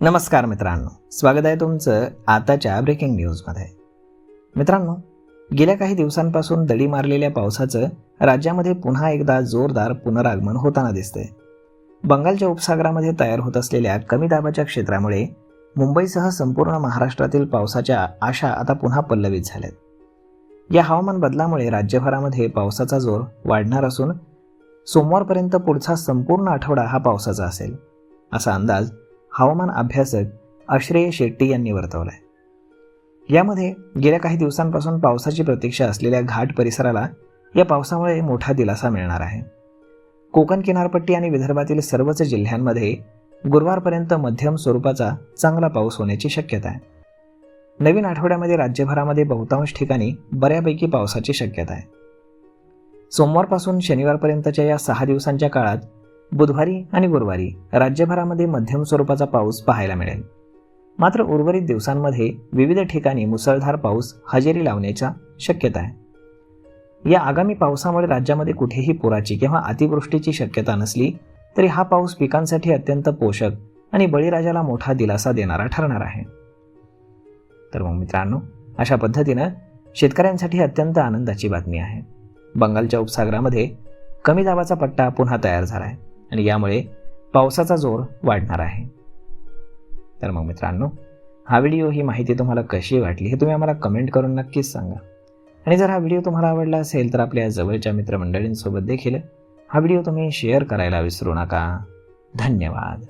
नमस्कार मित्रांनो, स्वागत आहे तुमचं आताच्या ब्रेकिंग न्यूजमध्ये. मित्रांनो, गेल्या काही दिवसांपासून दडी मारलेल्या पावसाचं राज्यामध्ये पुन्हा एकदा जोरदार पुनरागमन होताना दिसतंय. बंगालच्या उपसागरामध्ये तयार होत असलेल्या कमी दाबाच्या क्षेत्रामुळे मुंबईसह संपूर्ण महाराष्ट्रातील पावसाच्या आशा आता पुन्हा पल्लवित झाल्यात. या हवामान बदलामुळे राज्यभरामध्ये पावसाचा जोर वाढणार असून सोमवारपर्यंत पुढचा संपूर्ण आठवडा हा पावसाचा असेल, असा अंदाज हवामान अभ्यासक अश्रेय शेट्टी यांनी वर्तवलाय. यामध्ये गेल्या काही दिवसांपासून पावसाची प्रतीक्षा असलेल्या घाट परिसराला या पावसामुळे मोठा दिलासा मिळणार आहे. कोकण किनारपट्टी आणि विदर्भातील सर्वच जिल्ह्यांमध्ये गुरुवारपर्यंत मध्यम स्वरूपाचा चांगला पाऊस होण्याची शक्यता आहे. नवीन आठवड्यामध्ये राज्यभरामध्ये बहुतांश ठिकाणी बऱ्यापैकी पावसाची शक्यता आहे. सोमवारपासून शनिवारपर्यंतच्या या 6 दिवसांच्या काळात बुधवारी आणि गुरुवारी राज्यभरामध्ये मध्यम स्वरूपाचा पाऊस पाहायला मिळेल. मात्र उर्वरित दिवसांमध्ये विविध ठिकाणी मुसळधार पाऊस हजेरी लावण्याच्या शक्यता आहे. या आगामी पावसामुळे राज्यामध्ये कुठेही पुराची किंवा अतिवृष्टीची शक्यता नसली तरी हा पाऊस पिकांसाठी अत्यंत पोषक आणि बळीराजाला मोठा दिलासा देणारा ठरणार आहे. तर मग मित्रांनो, अशा पद्धतीनं शेतकऱ्यांसाठी अत्यंत आनंदाची बातमी आहे. बंगालच्या उपसागरामध्ये कमी दाबाचा पट्टा पुन्हा तयार झाला आहे आणि यामुळे पावसाचा जोर वाढणार आहे. तर मग मित्रांनो, हा व्हिडिओ, ही माहिती तुम्हाला कशी वाटली हे तुम्ही आम्हाला कमेंट करून नक्कीच सांगा. आणि जर हा व्हिडिओ तुम्हाला आवडला असेल तर आपल्या जवळच्या मित्रमंडळींसोबत देखील हा व्हिडिओ तुम्ही शेअर करायला विसरू नका. धन्यवाद.